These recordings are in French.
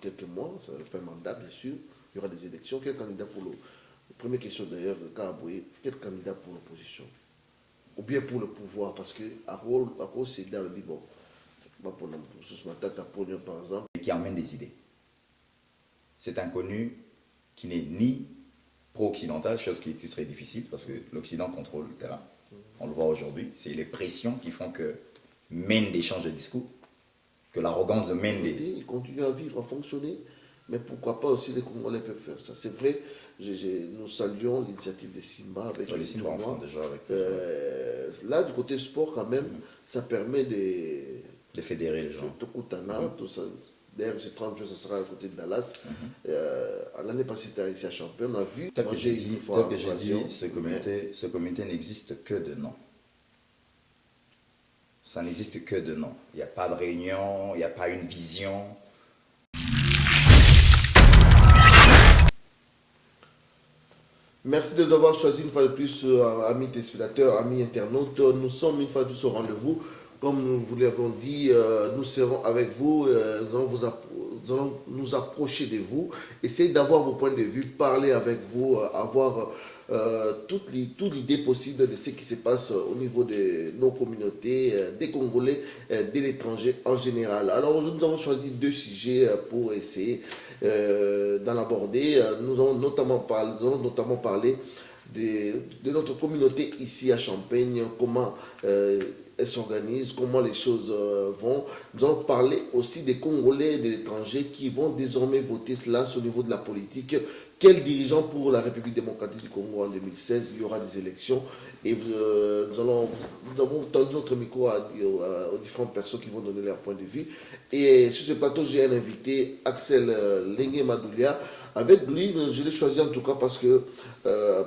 quelques mois, ça fait un mandat bien sûr, il y aura des élections. Quel candidat pour le... Première question d'ailleurs, le cas Aboué, quel candidat pour l'opposition? Ou bien pour le pouvoir, parce que à cause c'est dans le bon, pour ce matin, Pognon par exemple. Et qui amène des idées. C'est un connu qui n'est ni pro-occidental, chose qui serait difficile parce que l'Occident contrôle le terrain. On le voit aujourd'hui. C'est les pressions qui font que mènent d'échanges de discours, que l'arrogance de mène les... Ils continuent à vivre, à fonctionner, mais pourquoi pas aussi les Congolais peuvent faire ça. C'est vrai, nous saluons l'initiative des Simba avec les Simba en font déjà avec là, du côté sport, quand même, ça permet de fédérer les gens. De Koutana, tout ça. D'ailleurs, ces 30 jours, ça sera à côté de Dallas. L'année passée, c'était ici à Champagne. On a vu. Tel que j'ai dit, ce comité n'existe que de nom. Ça n'existe que de nom. Il n'y a pas de réunion, il n'y a pas une vision. Merci de nous avoir choisi une fois de plus, amis téléspectateurs, amis internautes. Nous sommes une fois de plus au rendez-vous. Comme nous vous l'avons dit, nous serons avec vous, nous allons nous approcher de vous, essayer d'avoir vos points de vue, parler avec vous, avoir toute l'idée possible de ce qui se passe au niveau de nos communautés, des Congolais, de l'étranger en général. Alors aujourd'hui, nous avons choisi deux sujets pour essayer d'en aborder. Nous allons notamment parler de notre communauté ici à Champagne, comment elle s'organise, comment les choses vont. Nous allons parler aussi des Congolais et de l'étranger qui vont désormais voter cela au niveau de la politique. Quel dirigeant pour la République démocratique du Congo en 2016? Il y aura des élections et nous avons tendu notre micro aux différentes personnes qui vont donner leur point de vue. Et sur ce plateau, j'ai un invité, Axel Lengue Madoulia. Avec lui, je l'ai choisi en tout cas parce que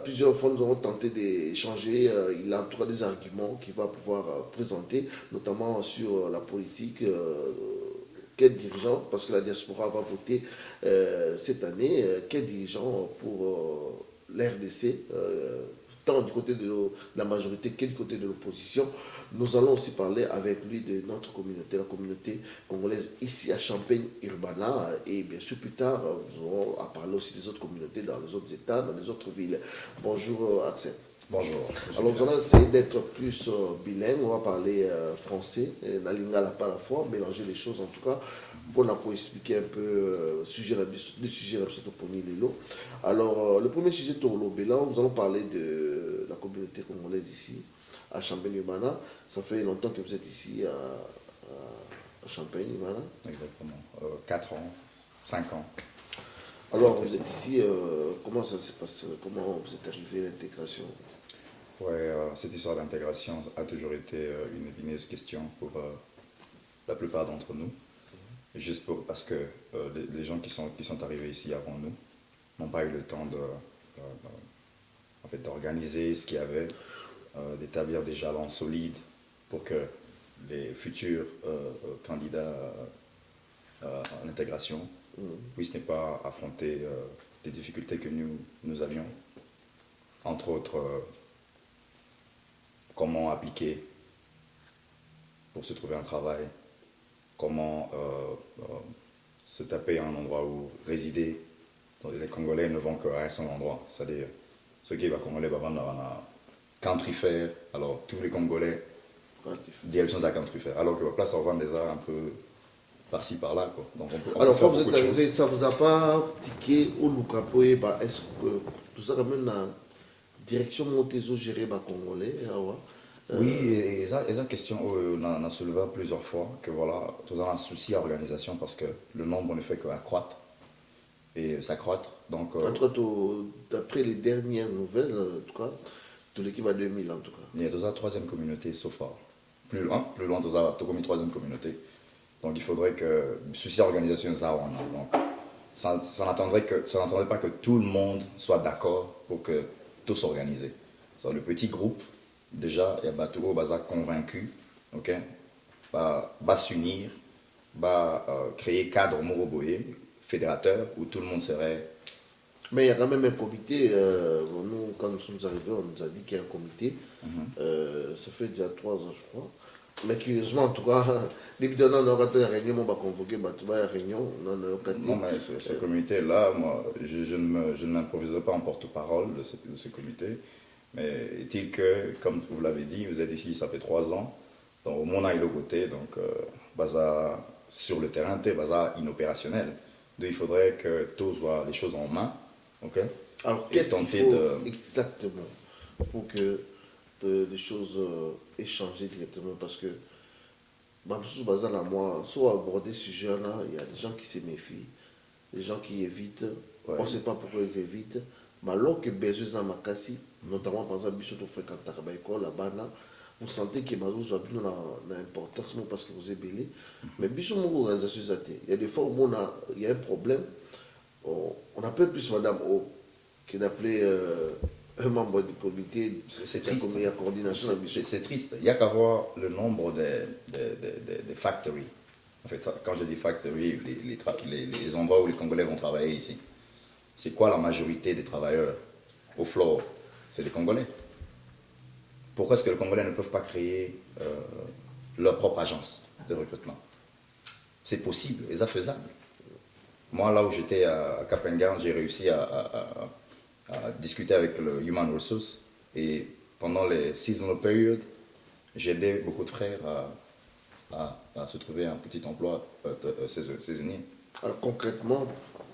plusieurs fois nous avons tenté d'échanger. Il a en tout cas des arguments qu'il va pouvoir présenter, notamment sur la politique. Quel dirigeant, parce que la diaspora va voter cette année, quel dirigeant pour l'RDC, tant du côté de la majorité que du côté de l'opposition. Nous allons aussi parler avec lui de notre communauté, la communauté congolaise ici à Champagne-Urbana. Et bien sûr, plus tard, nous aurons à parler aussi des autres communautés dans les autres États, dans les autres villes. Bonjour, Axel. Bonjour. Alors, nous allons essayer d'être plus bilingue. On va parler français, la lingala pas la fois, mélanger les choses en tout cas, pour expliquer un peu le sujet pour Lilo. Alors, le premier sujet, Toro Bélan, nous allons parler de la communauté congolaise ici, à Champagne-Urbana. Ça fait longtemps que vous êtes ici à Champagne-Urbana. Exactement. 4 ans, 5 ans. Alors, vous êtes ici, comment ça se passe? Comment vous êtes arrivé à l'intégration? Ouais, cette histoire d'intégration a toujours été une épineuse question pour la plupart d'entre nous. Juste parce que les gens qui sont arrivés ici avant nous n'ont pas eu le temps d'organiser ce qu'il y avait, d'établir des jalons solides pour que les futurs candidats à l'intégration puissent ne pas affronter les difficultés que nous avions. Entre autres, comment appliquer pour se trouver un travail, comment se taper un endroit où résider. Donc, les Congolais ne vont qu'à un seul endroit, c'est-à-dire ceux qui vont Congolais vont vendre un country fair, alors tous les Congolais direction à country fair, alors que la place on vend des arts un peu par-ci par-là. Donc alors quand vous êtes arrivé, ça vous a pas tiqué au Lukapoe, est-ce que tout ça quand même la direction Montezo gérée par Congolais? Oui, et ça question, on a soulevé plusieurs fois que voilà, tout un souci à l'organisation parce que le nombre ne fait qu'accroître et s'accroître. Donc, d'après les dernières nouvelles, en tout cas, de l'équipe à 2000 en tout cas. Il y a deux troisième communauté, sauf plus loin, tout a commis troisième communauté. Donc il faudrait que souci organisation ça on a. Donc ça n'attendrait pas que tout le monde soit d'accord pour que tout s'organise. Le petit groupe, déjà, il y a Batouo Baza convaincu, ok, va s'unir, va créer cadre Moroboé, fédérateur, où tout le monde serait. Mais il y a quand même un comité, nous, quand nous sommes arrivés, on nous a dit qu'il y a un comité, ça fait déjà 3 ans, je crois. Mais curieusement, en tout cas, les bidons, on aura une réunion, on va convoquer, tu vas à la réunion, on a Non, mais ce comité-là, moi, je ne m'improvise pas en porte-parole de ce comité. Mais est-il que, comme vous l'avez dit, vous êtes ici, ça fait 3 ans, donc mon œil le côté, donc baza sur le terrain, t'es baza inopérationnel. Donc il faudrait que tous voient les choses en main, ok? Alors, Et qu'est-ce qu'il tenter faut de. exactement pour que les choses aient changé directement? Parce que, bah, sous Bazar, là, moi, soit aborder ce sujet-là, il y a des gens qui se méfient, des gens qui évitent, Ouais. on ne sait pas pourquoi ils évitent. Mais alors que besoin en Makassi, notamment par exemple, si vous fréquentez l'école là-bas, là, vous sentez que Bazou Joabino a l'importance parce que vous êtes belé. Mais bisous, mon organisation, il y a des fois où il y a un problème, on appelle plus Madame O que d'appeler un membre du comité C'est de triste. la coordination. C'est triste. Il n'y a qu'à voir le nombre des factories. En fait, quand je dis factory, les endroits où les Congolais vont travailler ici. C'est quoi la majorité des travailleurs au floor? C'est les Congolais. Pourquoi est-ce que les Congolais ne peuvent pas créer leur propre agence de recrutement? C'est possible et c'est faisable. Moi, là où j'étais à Capengan, j'ai réussi à discuter avec le Human Resources et pendant les seasonal periods, j'ai aidé beaucoup de frères à se trouver un petit emploi saisonnier. Alors concrètement,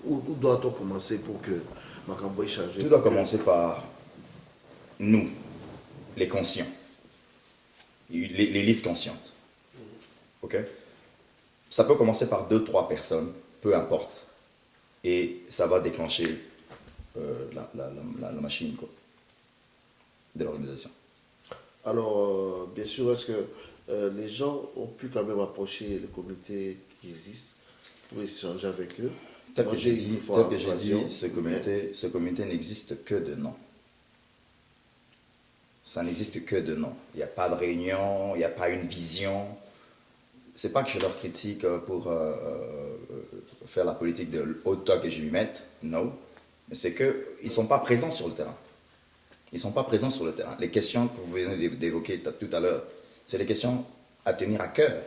où doit-on commencer pour que Macambo ait changé? Tout doit commencer par nous, les conscients, l'élite consciente. Ok? Ça peut commencer par 2, 3 personnes, peu importe. Et ça va déclencher la machine quoi, de l'organisation. Alors, bien sûr, est-ce que les gens ont pu quand même approcher le comité qui existe pour échanger avec eux? Tel que j'ai dit, ce comité n'existe que de nom. Ça n'existe que de nom. Il n'y a pas de réunion, il n'y a pas une vision. C'est pas que je leur critique pour faire la politique de autant que je lui mette, non. Mais c'est qu'ils ne sont pas présents sur le terrain. Ils ne sont pas présents sur le terrain. Les questions que vous venez d'évoquer tout à l'heure, c'est des questions à tenir à cœur.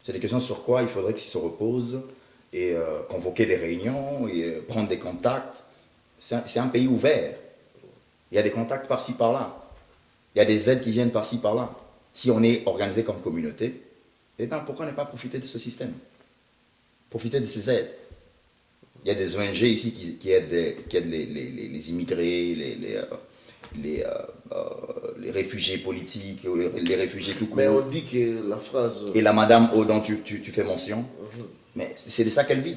C'est des questions sur quoi il faudrait qu'ils se reposent et convoquer des réunions et prendre des contacts. C'est un pays ouvert. Il y a des contacts par-ci, par-là. Il y a des aides qui viennent par-ci, par-là. Si on est organisé comme communauté, eh bien, pourquoi ne pas profiter de ce système? Profiter de ces aides. Il y a des ONG ici qui aident les immigrés, les réfugiés politiques, les réfugiés tout court. Mais on dit que la phrase... Et la madame dont tu fais mention, mais c'est de ça qu'elle vit.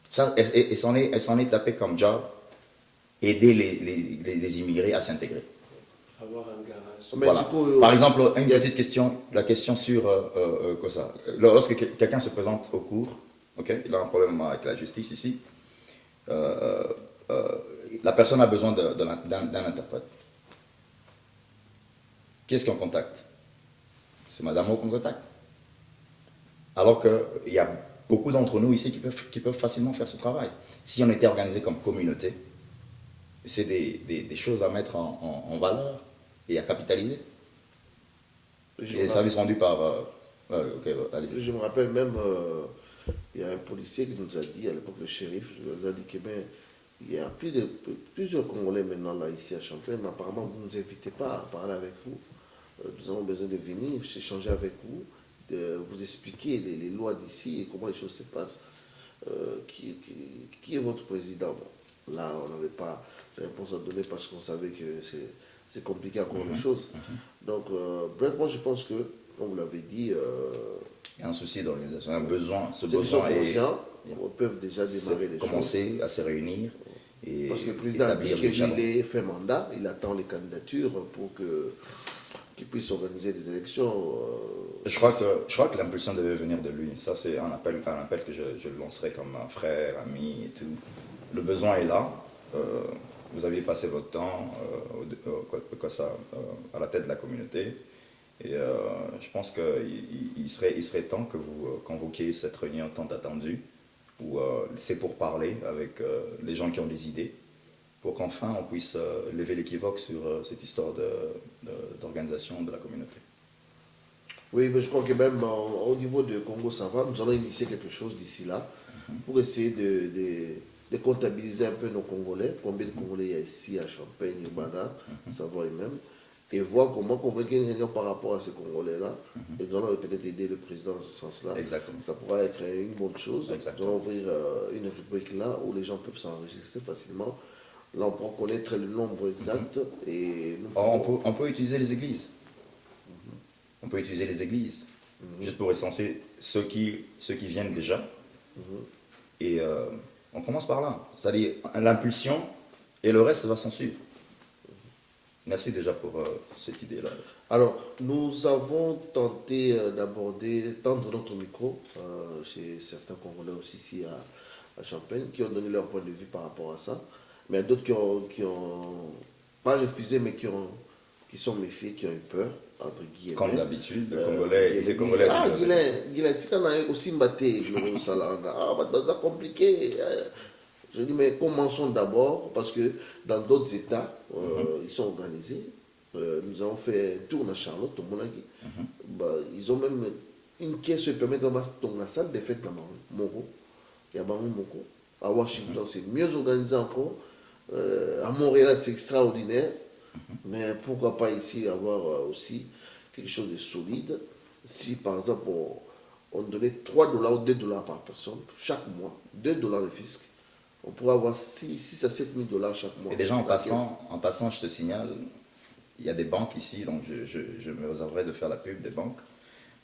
Ça, elle s'en est tapée comme job, aider les immigrés à s'intégrer. Avoir un garage. Voilà. Par exemple, une petite question, la question sur quoi ça. Lorsque quelqu'un se présente au cours, okay, il a un problème avec la justice ici, la personne a besoin d'un interprète. Qui est-ce qu'on contacte? C'est Madame O qu'on contacte. Alors qu'il y a beaucoup d'entre nous ici qui peuvent facilement faire ce travail. Si on était organisé comme communauté, c'est des choses à mettre en valeur et à capitaliser. Et les services rendus par... je me rappelle même, il y a un policier qui nous a dit, à l'époque le shérif, il nous a dit que il y a plusieurs Congolais maintenant là ici à Champlain, mais apparemment vous ne nous invitez pas à parler avec vous. Nous avons besoin de venir, échanger avec vous, de vous expliquer les lois d'ici et comment les choses se passent. Qui est votre président? Bon, là, on n'avait pas de réponse à donner parce qu'on savait que c'est compliqué encore les choses. Donc, bref, moi je pense que, comme vous l'avez dit, il y a un souci d'organisation, un besoin. Ce besoin est... Ils peuvent déjà démarrer les choses. Commencer à se réunir. Et parce que le président a dit qu'il est fait mandat, il attend les candidatures pour qu'il puisse organiser des élections. Je crois que l'impulsion devait venir de lui. Ça, c'est un appel que je lancerai comme un frère, ami et tout. Le besoin est là. Vous aviez passé votre temps à la tête de la communauté. Et je pense qu'il serait temps que vous convoquiez cette réunion tant attendue, où c'est pour parler avec les gens qui ont des idées, pour qu'enfin on puisse lever l'équivoque sur cette histoire d'organisation de la communauté. Oui, mais je crois que même au niveau de Congo, ça va. Nous allons initier quelque chose d'ici là pour essayer de comptabiliser un peu nos Congolais, combien de Congolais il y a ici à Champagne, au Bana, Savoie et même, et voir comment convaincre les gens par rapport à ces Congolais-là. Et nous allons peut-être aider le président dans ce sens-là. Exactement. Ça pourra être une bonne chose. Exactement. Nous allons ouvrir une rubrique là où les gens peuvent s'enregistrer facilement. Là, on pourra connaître le nombre exact et nous On peut utiliser les églises. On peut utiliser les églises, juste pour recenser ceux qui viennent déjà. Et on commence par là. C'est-à-dire l'impulsion et le reste va s'en suivre. Merci déjà pour cette idée-là. Alors, nous avons tenté tendre notre micro chez certains Congolais aussi ici à Champagne, qui ont donné leur point de vue par rapport à ça. Mais il y a d'autres qui ont pas refusé, mais qui sont méfiés, qui ont eu peur, entre guillemets. Comme d'habitude, les Congolais. Ah, Guilain, tu as aussi mbatté le Salanda. Ah, c'est compliqué. Je dis, mais commençons d'abord, parce que dans d'autres États, ils sont organisés. Nous avons fait un tour à Charlotte, au Monagui. Ils ont même une caisse qui permet de dans la salle des fêtes à Moro. Il y a Moko. À Washington, c'est mieux organisé encore. À Montréal, c'est extraordinaire. Mais pourquoi pas ici avoir aussi quelque chose de solide. Si par exemple on donnait 3 dollars ou 2 dollars par personne chaque mois, 2 dollars de fisc, on pourrait avoir 6 à 7 000 dollars chaque mois. Et déjà en passant, je te signale, il y a des banques ici, donc je me réserverai de faire la pub des banques.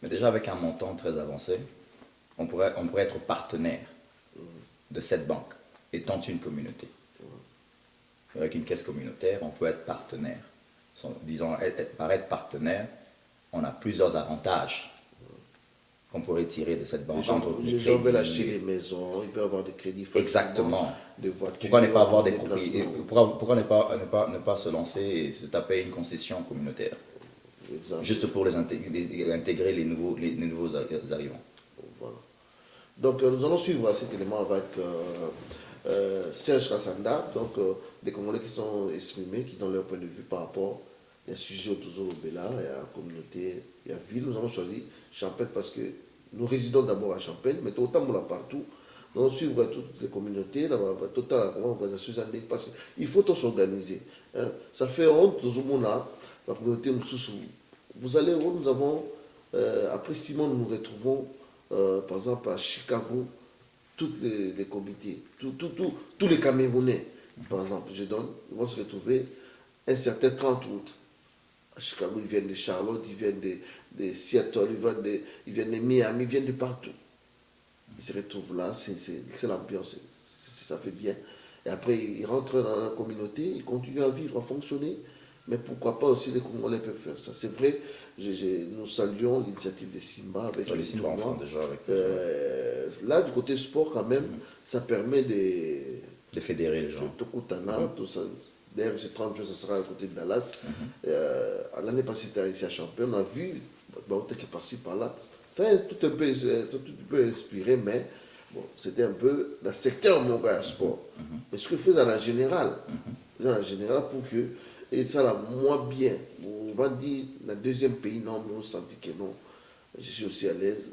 Mais déjà avec un montant très avancé, on pourrait être partenaire de cette banque, étant une communauté. Avec une caisse communautaire, on peut être partenaire. Disons, par être partenaire, on a plusieurs avantages qu'on pourrait tirer de cette banque. Les gens veulent acheter des maisons, ils peuvent avoir des crédits facilement, exactement. Des voitures. Pourquoi ne pas avoir des propriétés? Pourquoi ne pas se lancer et se taper une concession communautaire? Exactement. Juste pour intégrer les nouveaux arrivants. Voilà. Donc nous allons suivre cet élément avec Serge Kassanda, donc des Congolais qui sont exprimés, qui donnent leur point de vue par rapport à sujet autour de Bella et à la communauté et à la ville. Nous avons choisi Champagne parce que nous résidons d'abord à Champagne, mais autant on l'a partout. Nous allons suivre toutes les communautés, toute la organisation, parce qu'il faut tous s'organiser. Hein. Ça fait honte, nous avons là, la communauté Moussoussou. Vous allez où nous avons, après 6 mois, nous nous retrouvons, par exemple, à Chicago, tous les comités, tous les Camerounais, par exemple, ils vont se retrouver un certain 30 août. À Chicago, ils viennent de Charlotte, ils viennent de Seattle, ils viennent de Miami, ils viennent de partout. Ils se retrouvent là, c'est l'ambiance, ça fait bien. Et après, ils rentrent dans la communauté, ils continuent à vivre, à fonctionner. Mais pourquoi pas aussi les Congolais peuvent faire ça. C'est vrai, nous saluons l'initiative des Simba avec les Simba en font déjà avec là, du côté sport, quand même, ça permet de fédérer les gens. D'ailleurs, ce 30 jours, ça sera à côté de Dallas. L'année passée, c'était ici à Champagne. On a vu, qui est parti par là. Ça a tout un peu inspiré, mais bon, c'était un peu le secteur mondial sport. Mais ce que fait dans la générale, pour que, et ça là, moi bien, on va dire, le deuxième pays, non, mais on sentit que non, je suis aussi à l'aise,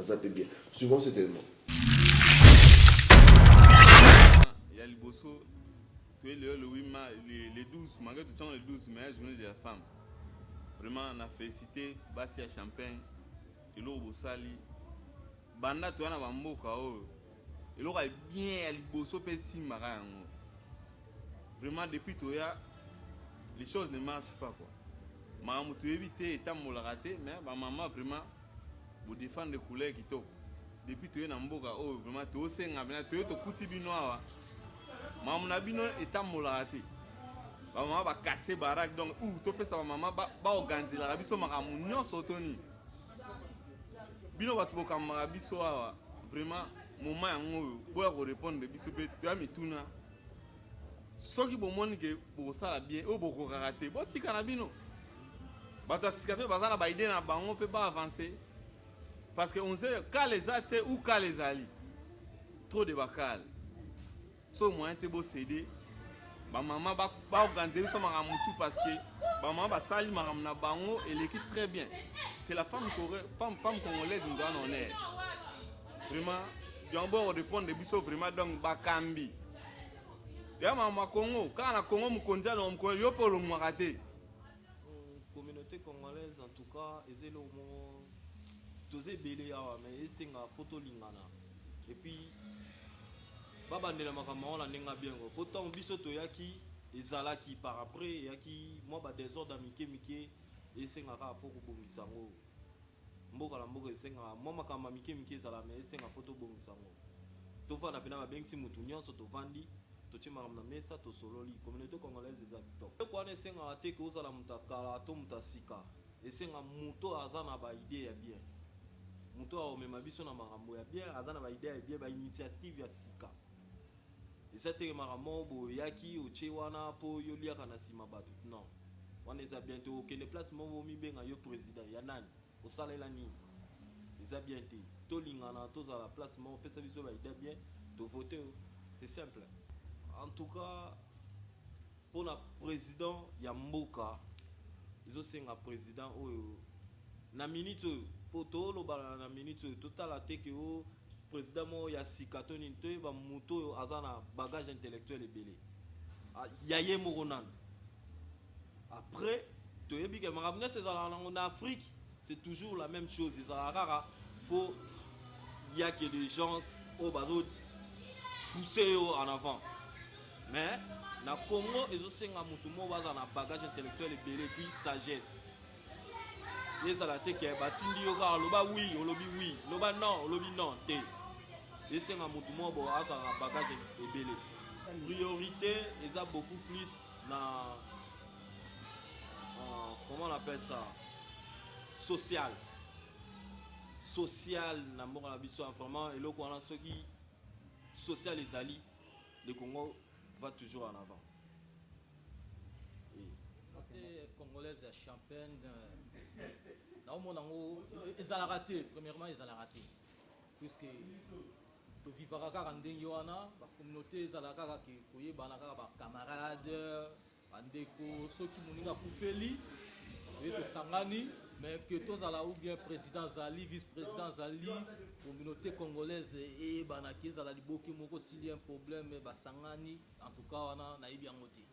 ça peut bien. Suivant cet élément. Il y a le bosso, tu es le 8 mars, les 12, malgré tout le 12 mai, journée de la femme. Vraiment, on a félicité Bati à Champagne, et l'eau au Sali. Banda, tu as un bamboka, et l'eau est bien, il bosso, pessi, marin. Vraiment, depuis Toya, les choses ne marchent pas, quoi. Maman, tu évites, et t'as mon raté, mais maman, vraiment, vous défendre les couleurs qui t'ont. Depuis tu es dans Mboka, vraiment, tu es au sein, tu es au petit binois. Maman, nabino est à mon raté. Maman va casser baraque, donc, tu peux savoir, maman va organiser la rabisso, ma ramounion sotoni. Bino va te boka ma rabisso, vraiment, moment en haut, pour répondre, tu as mis tout là. Ce qui vous montre que pour ça bien, beaucoup raté. Bon, si carabino, parce que café bazar ba idée na bango peut pas avancer parce que on sait quand les athées ou quand les ali trop de bacal. So moyen te beau céder Maman va organiser son tout parce que maman va salir na bango et l'équipe très bien. C'est la femme congolaise qui doit en honneur. Vraiment, on va répondre de biso vraiment donc bakambi. Ya maman Congo, quand na Congo mukonja no mkongo yo polo mwakate. Communauté congolaise en tout cas, ezele au moins tosé belé awa mais esenga photo lingana. Et puis babandela makambo on la ndenga bien ko. Pourtant biso toyaki ezalaki par après yaki moi ba désordre mike esenga ka foko bongisa ngo. Mboka la mboka esenga moi makambo mike ezala mais esenga photo bongisa ngo. Tofana pena ba bengisi mutu nyonso tovandi totie makambo na mesa tosololi communauté congolaise eza kitoko. Ko wana esenga te ko ozala mutakala to mutasika. Esenga muto aza na ba idée ya bien. Muto aomema biso na makambo ya bien, aza na ba idée ya bien, ba initiative ya sika. Eza te makambo boyaki otie wana po yoliaka na sima bato. Non. Wana eza bien te okende place mo mi benga yo président ya nani osalela nini. Eza bien te tolingana tozala place mo pesa biso ba idée bien to voter. C'est simple. En tout cas, pour le président Yamboka, ils ont un président na minute pour tout le na minute total à que le président ya sikatoni to ba moto azana bagage intellectuel et belé. Yaye moronan. Après, to yebi que maramna c'est en Afrique, c'est toujours la même chose. Ils rara faut il y a que des gens au bateau pousser en avant. Mais na Congo ils ont senga mutu mo baza na bagage intellectuel et belé puis sagesse. Les alaté que batindi yo ka loba oui, olobi oui, loba non, olobi non té. Les senga mutu mo bo baza na bagage et belé. Priorité, ils a beaucoup plus na comment on appelle ça? Social. Social na mort la biso vraiment et loko na ceux qui social les alliés le Congo va toujours en avant. Côté congolaise et champagne, ils ont raté. Premièrement, ils ont raté. Puisque tu vivras à la communauté, ils ont raté. Les camarades, ceux qui m'ont fait Sangani, mais que tous à la ou bien président Zali, vice-président Zali, communauté congolaise et Banaki Zali Boki Moko s'il y a un problème, Sangani, en tout cas on a bien noté.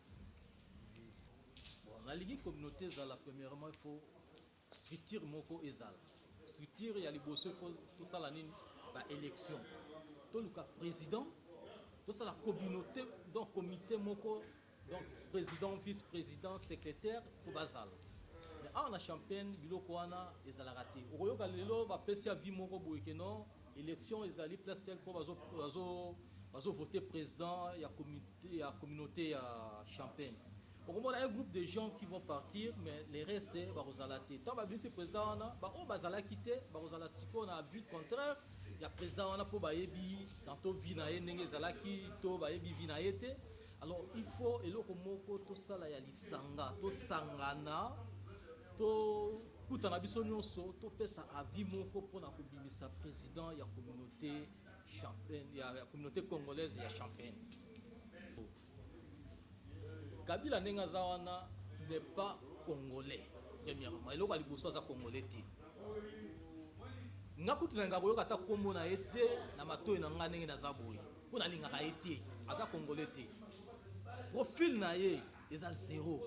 Bon, la ligue communauté Zala, premièrement il faut structure Moko et Zala. Structure, il y a les bosseux, tout ça la ligne, élection. Tout le cas président, tout ça la communauté, donc comité Moko, donc président, vice-président, secrétaire, il faut Bazal. On a champagne biloko wana ezala raté okoyoka lelo ba pesi avi moko boye ke non élection ezali place tel pour bazo voter président ya communauté ya champagne. On a un groupe de gens qui vont partir mais les restes ba rozala té tant ba vice président wana ba o bazala quitter ba rozala siko na but contraire ya président wana po ba yebi dans to vina ye ndenge ezalaki to ba yebi vina yete. Alors il faut eloko moko to sala ya lisanga to sangana to kutana biso nyonso to pesa avis moko pona kobimisa président ya communauté champagne ya communauté congolaise ya champagne. Kabila nenga zawana n'est pas congolais premièrement eloko aliboso za congolais ti ngakutina ngaboyoka ta kombo na ete na matoyi na nga ndenge na zaboyi pona lingaka ete aza congolais ti profil na ye eza zéro.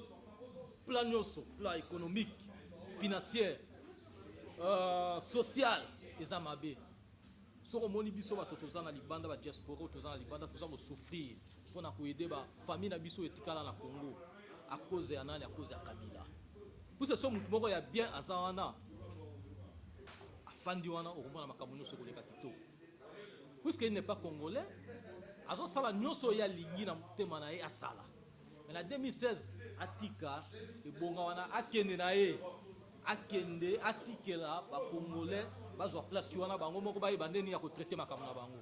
Plan nyonso, plan économique, financier, social, les amabé. Si on moni biso ba totoza na libanda ba diaspora totoza na libanda toza mo souffrir pour na aider ba famille na biso etikala na Congo à cause ya nani à cause ya Kabila. Pour ce son mutu moko ya bien azawana afandi wana okomona makambo nyonso koleka kito. Puisqu'il n'est pas congolais, azo sala nyonso ya lingi na mutema na ye asala. Mais en 2016, Atika et Bongawana akende na ye akende atikela ba congolais bazwa place wana bango moko ba ibandeni ya ko traiter makambo na bango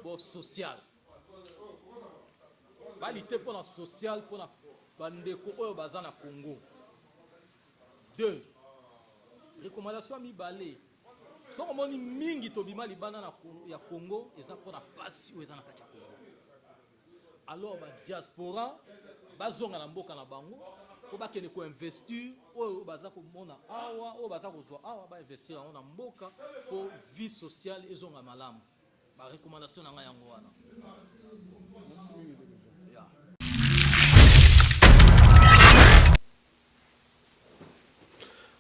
bon social balite pour la social pour la bandeko oyo baza na Congo. 2 recommandation mibale soko moni mingi tobima libanda na ya Congo eza pour la passe oyo eza na kati ya Congo. Alors ba diaspora bazonga na mboka na bango po bakende koinvestir oyo baza komona awa oyo baza kozwa awa bainvestir yango na mboka po vie sociale ezonga malamu barecommandation na ngai yango wana.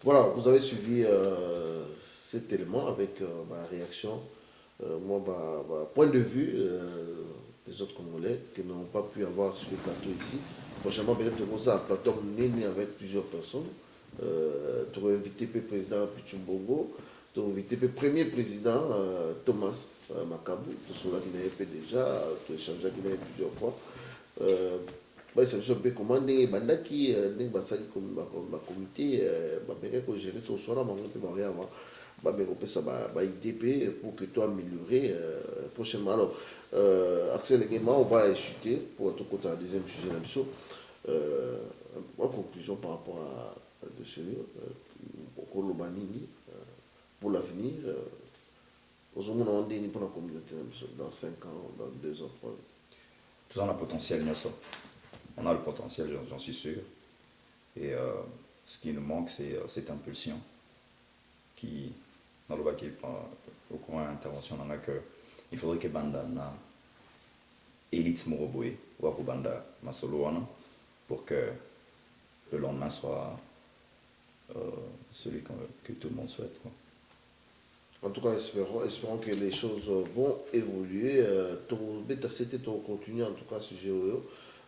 Voilà, vous avez suivi cet élément avec ma réaction, moi, point de vue des autres Congolais qui n'ont pas pu avoir sur le plateau ici. Prochainement, peut-être que ça, un plateau né avec plusieurs personnes. Tu aurais invité le président Pichumbongo, tu aurais invité le premier président Thomas Makabu, tout cela qui n'avait fait déjà, tu as échangé avec lui plusieurs fois. C'est un peu comment les bandaki les basali comme ma comité bien que gérer son soir ma monte ba rien ba bien que ça ba IDP pour que toi améliorer prochainement. Alors Axel également on va chuter pour tout côté le deuxième sujet là biso en conclusion par rapport à de sérieux pour pour l'avenir aux hommes on dit pour la communauté dans 5 ans dans 2 ans 3 ans. Tout ça a un potentiel, bien sûr. On a le potentiel, j'en suis sûr. Et ce qui nous manque, c'est cette impulsion qui, dans le bas qui au courant de l'intervention, on a que il faudrait que Banda na élite Moroboé ou à Banda Masoloana pour que le lendemain soit celui que tout le monde souhaite, quoi. En tout cas, espérons que les choses vont évoluer. C'était ton continue en tout cas sujet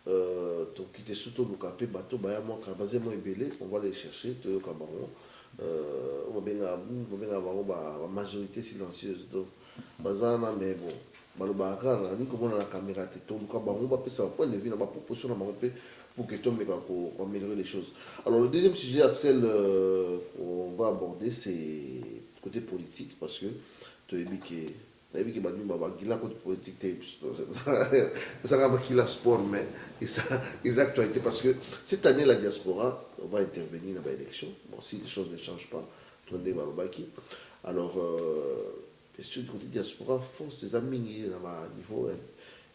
ton quitter surtout le capé bateau baya moi basé moi belé on va les chercher to Cameroun on va bien avoir la majorité silencieuse donc bazana mais bon balobaka na ni comme on a la caméra to le Cameroun va passer un point de vue na proposition na mampé pour que tombe pour améliorer les choses. Alors le deuxième sujet Axel on va aborder c'est côté politique parce que tu as vu que Badou Baba qui la côté politique ça va qui la sport mais les actualités parce que cette année la diaspora on va intervenir dans l'élection bon si les choses ne changent pas tout le monde va alors bien sûr côté diaspora faut ses amis à niveau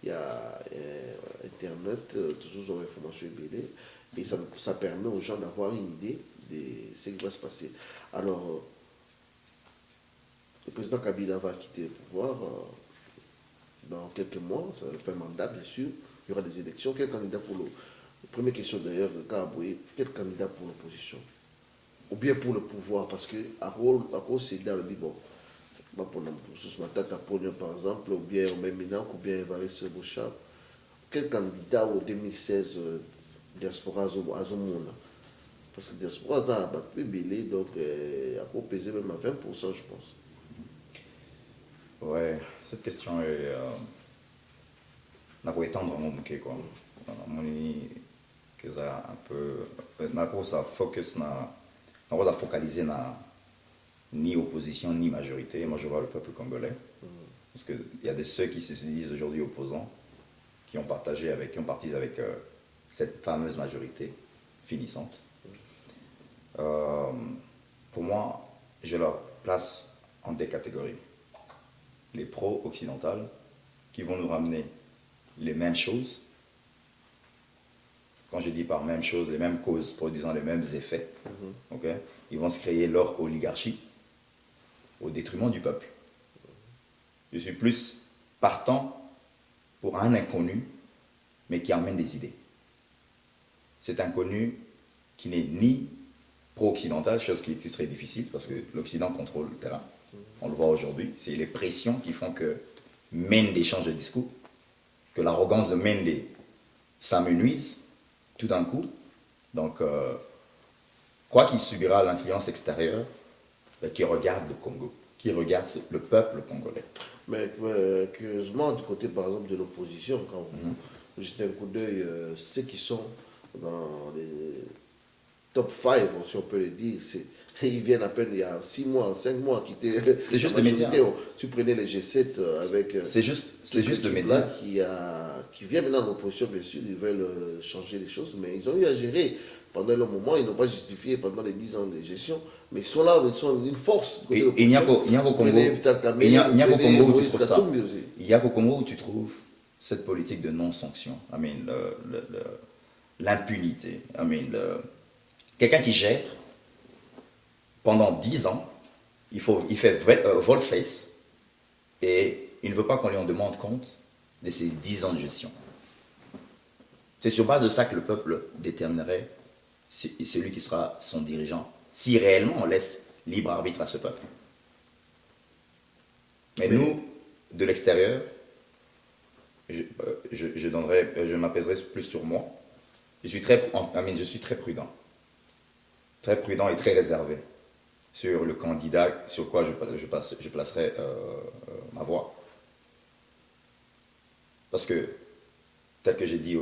il y a internet toujours information BD et ça permet aux gens d'avoir une idée de ce qui va se passer. Alors le président Kabila va quitter le pouvoir dans quelques mois, ça va faire un mandat bien sûr, il y aura des élections. Quel candidat pour le... Première question d'ailleurs, de Kaboué, quel candidat pour l'opposition? Ou bien pour le pouvoir, parce que à cause c'est dans le bon, pour ce matin, par exemple, ou bien même Minac, ou bien Evariste Bouchard, quel candidat au 2016 diaspora Azomona? Parce que diaspora a battu Bélé, donc à cause peser même à 20%, je pense. Ouais, cette question est. N'a pas étendre mon bouquet, quoi. Que ça un peu. N'a pas ça focus, n'a pas focaliser na ni opposition ni majorité. Moi, je vois le peuple congolais. Parce qu'il y a de ceux qui se disent aujourd'hui opposants, qui ont parti avec cette fameuse majorité finissante. Pour moi, je leur place en deux catégories. Les pro-occidentales qui vont nous ramener les mêmes choses. Quand je dis par mêmes choses, les mêmes causes produisant les mêmes effets. Okay? Ils vont se créer leur oligarchie au détriment du peuple. Je suis plus partant pour un inconnu, mais qui amène des idées. Cet inconnu qui n'est ni pro-occidental, chose qui serait difficile parce que l'Occident contrôle le terrain. On le voit aujourd'hui, c'est les pressions qui font que Mende change de discours, que l'arrogance de Mende s'amenuise tout d'un coup. Donc, quoi qu'il subira l'influence extérieure, qui regarde le Congo, qui regarde le peuple congolais. Mais curieusement, du côté par exemple de l'opposition, quand vous jetez un coup d'œil, ceux qui sont dans les top 5, si on peut le dire, ils viennent à peine il y a 6 mois, 5 mois quitter. C'est juste le média. Tu prenais les G7 avec. C'est juste le média. Qui vient maintenant de l'opposition, bien sûr, ils veulent changer les choses, mais ils ont eu à gérer pendant le moment, ils n'ont pas justifié pendant les 10 ans de gestion, mais ils sont là, ils sont une force. Il n'y a qu'au Congo où tu trouves ça. Il y a qu'au Congo où tu trouves cette politique de non-sanction. I mean, l'impunité. Quelqu'un qui gère pendant 10 ans, il fait volte-face et il ne veut pas qu'on lui en demande compte de ces 10 ans de gestion. C'est sur base de ça que le peuple déterminerait celui qui sera son dirigeant, si réellement on laisse libre arbitre à ce peuple. Mais nous, de l'extérieur, je m'apaiserai plus sur moi. Je suis très prudent. Très prudent et très réservé sur le candidat sur quoi je placerai ma voix. Parce que, tel que j'ai dit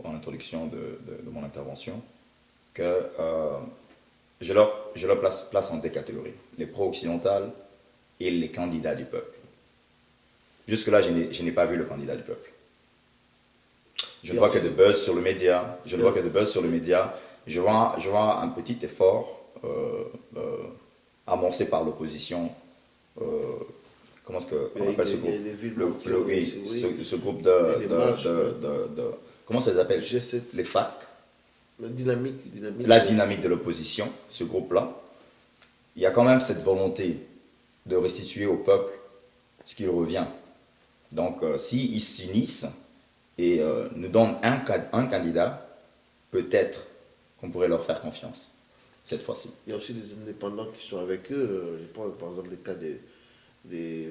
en introduction de mon intervention, que je leur place en deux catégories, les pro-occidentales et les candidats du peuple. Jusque-là, je n'ai pas vu le candidat du peuple. Je ne vois que de buzz sur le média. Je vois un petit effort amorcé par l'opposition. Comment est-ce qu'on appelle ce groupe? Ce groupe comment ça s'appelle? Les FAC. La dynamique de l'opposition, ce groupe-là. Il y a quand même cette volonté de restituer au peuple ce qui lui revient. Donc, s'ils s'unissent et nous donnent un candidat, peut-être qu'on pourrait leur faire confiance cette fois-ci. Il y a aussi des indépendants qui sont avec eux. Je prends par exemple le cas de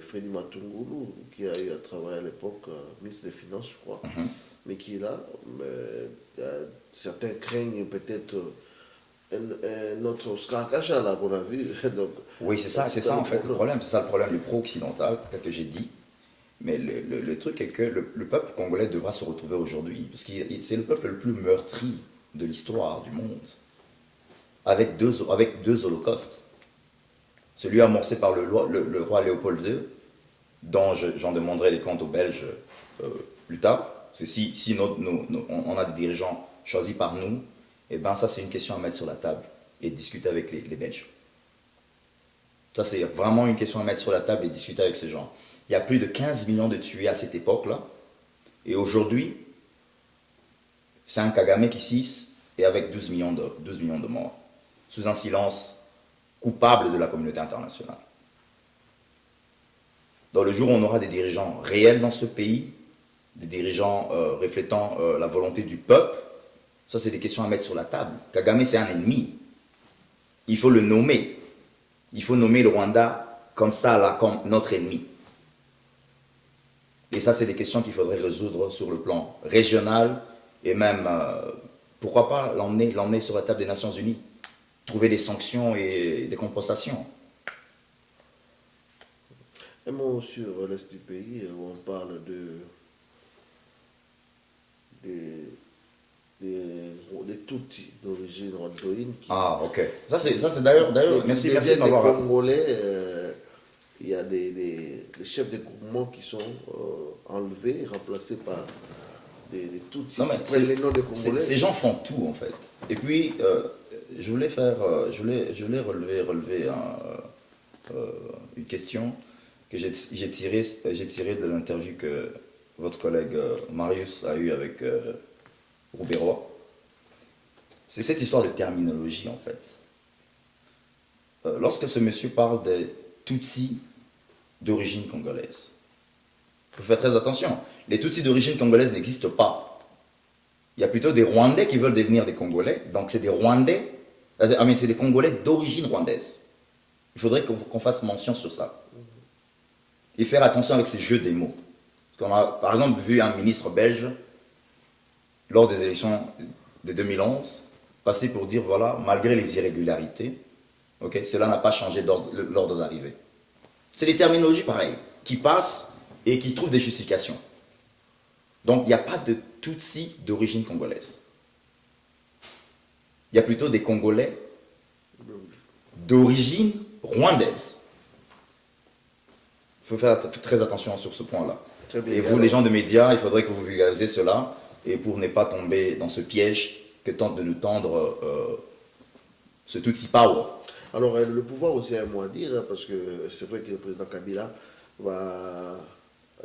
Freddy Matungulu, qui a eu à travailler à l'époque, ministre des Finances, je crois, mais qui est là. Mais, certains craignent peut-être notre Oscar Kacha, là, qu'on a vu. Donc, oui, c'est ça en fait le problème. C'est ça le problème du pro-occidental, tel que j'ai dit. Mais le truc est que le peuple congolais devra se retrouver aujourd'hui, parce que c'est le peuple le plus meurtri de l'histoire du monde, avec deux holocaustes. Celui amorcé par le roi Léopold II, dont j'en demanderai les comptes aux Belges plus tard. C'est si on a des dirigeants choisis par nous, et ben ça c'est une question à mettre sur la table et discuter avec les Belges. Ça c'est vraiment une question à mettre sur la table et discuter avec ces gens. Il y a plus de 15 millions de tués à cette époque-là. Et aujourd'hui, c'est un Kagame qui cisse et avec 12 millions de morts. Sous un silence coupable de la communauté internationale. Dans le jour où on aura des dirigeants réels dans ce pays, des dirigeants reflétant la volonté du peuple, ça c'est des questions à mettre sur la table. Kagame c'est un ennemi. Il faut le nommer. Il faut nommer le Rwanda comme ça, là, comme notre ennemi. Et ça, c'est des questions qu'il faudrait résoudre sur le plan régional et même, pourquoi pas, l'emmener sur la table des Nations Unies. Trouver des sanctions et des compensations. Un mot sur l'Est du pays, où on parle des Tutsis d'origine rwandoïne. Ah, ok. Ça, c'est d'ailleurs, merci de m'avoir... Les Congolais, il y a des chefs de groupement qui sont enlevés, remplacés par des Tutsis qui prennent les noms de Congolais. Ces gens font tout, en fait. Et puis, je voulais relever une question que j'ai tirée de l'interview que votre collègue Marius a eue avec Rouberois. C'est cette histoire de terminologie, en fait. Lorsque ce monsieur parle des Tutsis d'origine congolaise, il faut faire très attention. Les Tutsis d'origine congolaise n'existent pas. Il y a plutôt des Rwandais qui veulent devenir des Congolais. Donc c'est des Rwandais, c'est des Congolais d'origine rwandaise. Il faudrait qu'on fasse mention sur ça. Et faire attention avec ces jeux des mots. Parce qu'on a par exemple vu un ministre belge, lors des élections de 2011, passer pour dire, voilà, malgré les irrégularités, cela n'a pas changé l'ordre d'arrivée. C'est des terminologies pareilles, qui passent et qui trouvent des justifications. Donc il n'y a pas de Tutsis d'origine congolaise. Il y a plutôt des Congolais d'origine rwandaise. Il faut faire très attention sur ce point-là. Et vous, les gens de médias, il faudrait que vous vulgarisez cela, et pour ne pas tomber dans ce piège que tente de nous tendre ce Tutsi Power. Alors, le pouvoir aussi a un mot à dire, parce que c'est vrai que le président Kabila va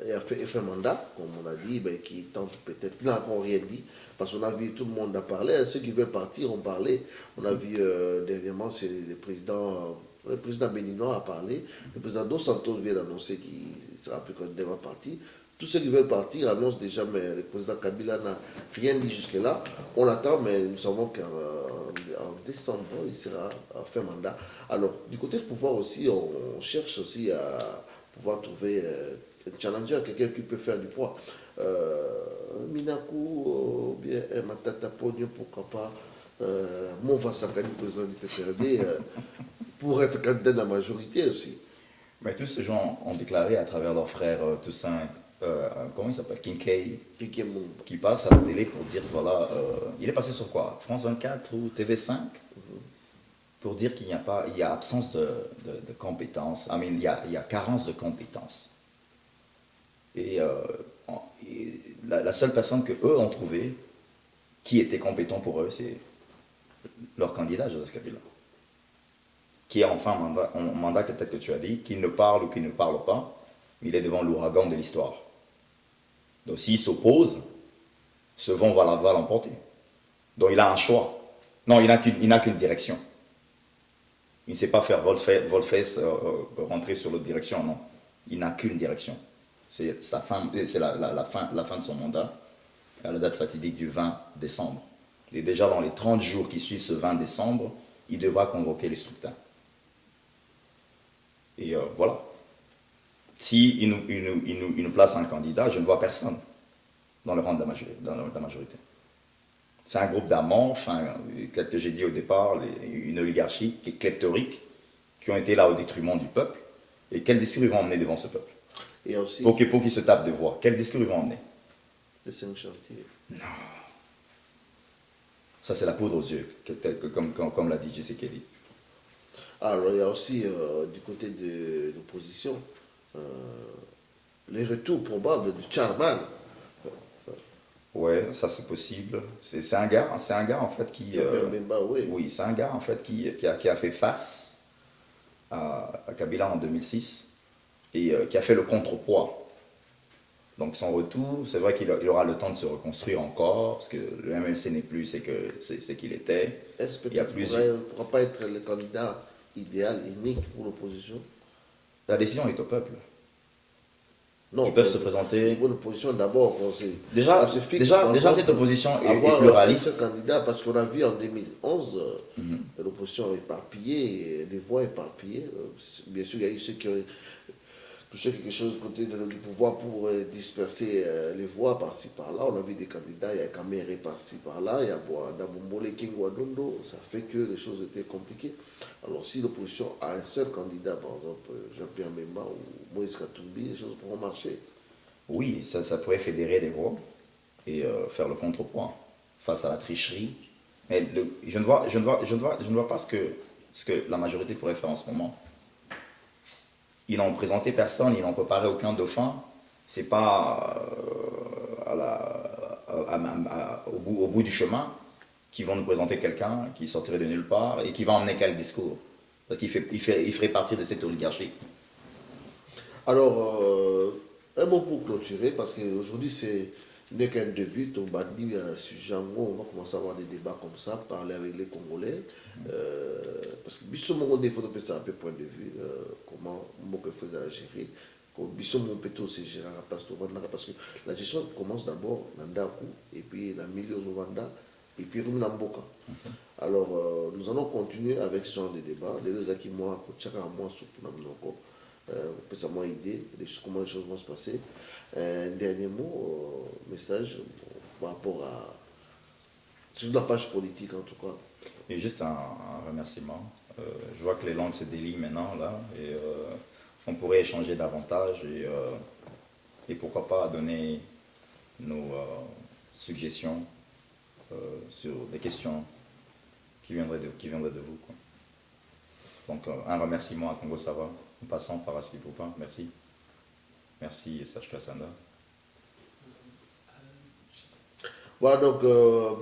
il a fait un mandat, comme on a dit, ben, qui tente peut-être, il n'a encore rien dit, parce qu'on a vu tout le monde a parlé, ceux qui veulent partir ont parlé. On a vu dernièrement, c'est le président béninois a parlé, le président Dos Santos vient d'annoncer qu'il sera plus candidat à partir. Tous ceux qui veulent partir annoncent déjà, mais le président Kabila n'a rien dit jusque-là. On attend, mais nous savons qu'en décembre, il sera à fin mandat. Alors, du côté du pouvoir aussi, on cherche aussi à pouvoir trouver un challenger, quelqu'un qui peut faire du poids. Minaku, ou bien Matata Pogno, pourquoi pas, Mova Sakani, président du PPRD, pour être candidat de la majorité aussi. Mais tous ces gens ont déclaré à travers leur frère Toussaint, comment il s'appelle, Kincaid, qui passe à la télé pour dire, voilà, il est passé sur quoi, France 24 ou TV5, pour dire qu'il n'y a pas, il y a absence de compétences, il y a carence de compétences. Et la seule personne que eux ont trouvée qui était compétent pour eux, c'est leur candidat, Joseph Kabila, qui est enfin en mandat, peut-être que tu as dit, qu'il ne parle ou qu'il ne parle pas, mais il est devant l'ouragan de l'histoire. Donc s'il s'oppose, ce vent va l'emporter. Donc il a un choix. Non, il n'a qu'une direction. Il ne sait pas faire volte-face, rentrer sur l'autre direction, non. Il n'a qu'une direction. C'est sa fin, c'est la fin de son mandat, à la date fatidique du 20 décembre. Et déjà dans les 30 jours qui suivent ce 20 décembre, il devra convoquer les scrutins. Et voilà. S'il nous place un candidat, je ne vois personne dans le rang de la majorité. C'est un groupe d'amants, tel que j'ai dit au départ, une oligarchie kleptorique qui ont été là au détriment du peuple. Et quel discours ils vont emmener devant ce peuple? Et aussi, pour qu'ils se tapent des voix. Quel discours ils vont emmener? les 5 chantiers. Non. Ça, c'est la poudre aux yeux, comme l'a dit Tshisekedi. Alors, il y a aussi, du côté de l'opposition, les retours probables de Charman. Ouais, ça c'est possible. C'est un gars en fait qui. Oui. Oui, c'est un gars en fait qui a fait face à Kabila en 2006 et qui a fait le contrepoids. Donc son retour, c'est vrai qu'il aura le temps de se reconstruire encore, parce que le MLC n'est plus c'est qu'il était. Est-ce qu'il ne pourra pas être le candidat idéal, unique pour l'opposition? La décision est au peuple. Non, ils peuvent se présenter. Pour l'opposition d'abord, déjà cette opposition est pluraliste. Ce candidat, parce qu'on a vu en 2011, l'opposition éparpillée, les voix éparpillées. Bien sûr, il y a eu ceux qui ont touché quelque chose du côté du pouvoir pour disperser les voix par-ci par-là. On a vu des candidats, il y a Kamere par-ci par-là, il y a Dabombole, Kingwadondo, ça fait que les choses étaient compliquées. Alors si l'opposition a un seul candidat, par exemple Jean-Pierre Memba ou Moïse Katumbi, les choses pourront marcher. Oui, ça pourrait fédérer les voix et faire le contrepoids face à la tricherie. Mais je ne vois pas ce que la majorité pourrait faire en ce moment. Ils n'ont présenté personne, ils n'ont préparé aucun dauphin. C'est pas au bout du chemin qu'ils vont nous présenter quelqu'un qui sortirait de nulle part et qui va emmener quel discours. Parce qu'il ferait partie de cette oligarchie. Alors, un mot pour clôturer, parce qu'aujourd'hui ce n'est qu'un début. On va dire un sujet en gros, on va commencer à avoir des débats comme ça, parler avec les Congolais. Parce que Bissot Mongo, il faut faire ça un peu point de vue, comment il faut gérer. Bissot Mongo peut aussi gérer à la place de Rwanda, parce que la gestion commence d'abord dans Ndaku, et puis dans le milieu de Rwanda, et puis Rumlamboka. Alors, nous allons continuer avec ce genre de débat. Les deux acquis, moi, chacun à moi, surtout dans le peut ça moi idée de comment les choses vont se passer. Un dernier mot, message par rapport à sur la page politique en tout cas. Et juste un remerciement. Je vois que les langues se délient maintenant là et on pourrait échanger davantage et pourquoi pas donner nos suggestions sur des questions qui viendraient de vous, quoi. Donc un remerciement à Congo Sava, en passant par Asli Poupin, merci. Merci Sage Kassanda. Voilà, donc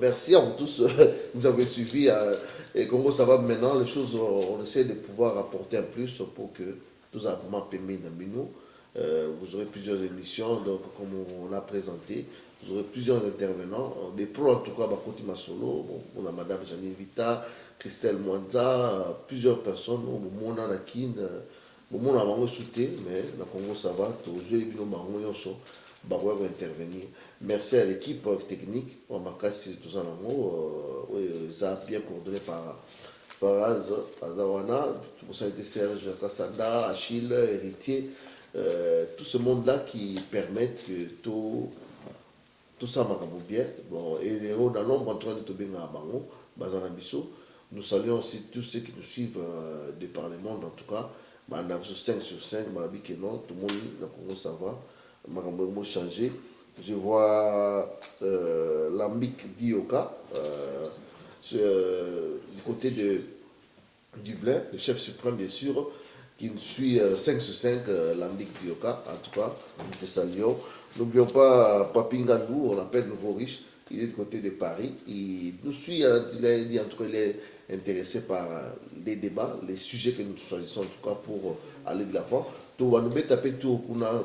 merci à vous tous, vous avez suivi. Et Congo Sava maintenant, les choses, on essaie de pouvoir apporter un plus pour que nous avons vraiment permis dans Bino. Vous aurez plusieurs émissions, donc comme on l'a présenté. Vous aurez plusieurs intervenants, des pros en tout cas, Bakoti Masolo, on a Madame Janine Vita, Christelle Mwanza, plusieurs personnes, Mona Nakin, Mona Bango Souté, mais dans le Congo ça va, toujours les bino Bango Yoso, Bango va intervenir. Merci à l'équipe technique, on m'a cassé tout ça en haut, ça a bien coordonné par Azawana, ça a été Serge Kassanda, Achille, Héritier, tout ce monde-là qui permettent que tout ça m'a bien. Bon, et les héros dans l'ombre en train de tomber à Bango, Bazana Bissot. Nous saluons aussi tous ceux qui nous suivent de par le monde, en tout cas. Madame 5 sur 5, Madame Kenon, tout le monde, dans le Congo, ça va. Madame changé. Je vois Lambik Dioka, du côté de Dublin, le chef suprême, bien sûr, qui nous suit 5 sur 5, Lambik Dioka, en tout cas, nous te saluons. N'oublions pas Papingandou, on l'appelle Nouveau Riche, il est du côté de Paris. Il nous suit, il a dit en tout cas, il est intéressé par les débats, les sujets que nous choisissons en tout cas pour aller de l'avant. Tout va nous taper tout dans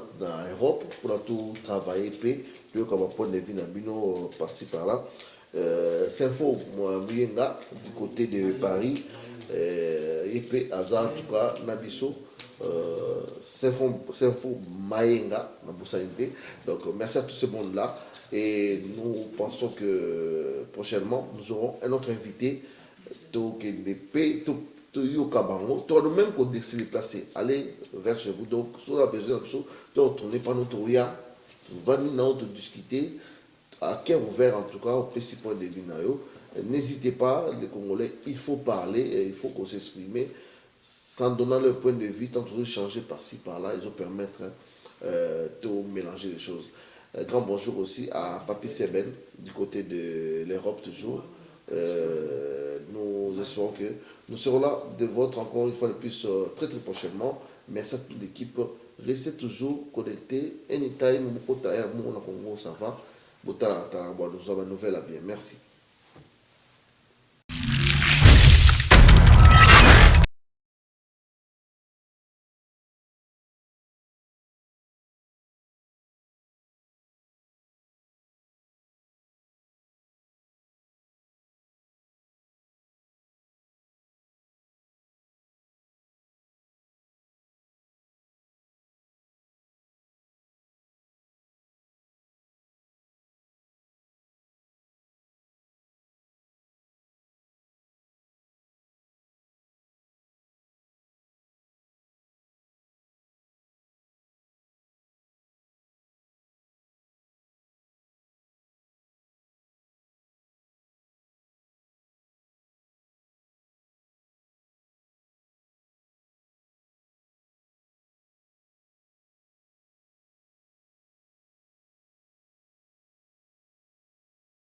l'Europe, pour tout travailler, puis comme un point de vue dans par-ci par-là. S'info Mouyenga, du côté de Paris, et Azar, en tout cas, Nabiso. S'info Mayenga, donc merci à tout ce monde-là et nous pensons que prochainement nous aurons un autre invité même qu'on se déplacer, aller vers chez vous, donc si on a besoin de choses, retourner par notre ouïa, venir discuter à cœur ouvert en tout cas au petit point de vue. N'hésitez pas, les Congolais, il faut parler, et il faut qu'on s'exprime sans donner leur point de vue, tant toujours changer par-ci, par-là, ils vont permettre de mélanger les choses. Grand bonjour aussi à Papi Seben, du côté de l'Europe toujours. Nous espérons que nous serons là de votre encore une fois de plus très très prochainement. Merci à toute l'équipe. Restez toujours connectés. Anytime, ça va. Nous avons une nouvelle à bien. Merci.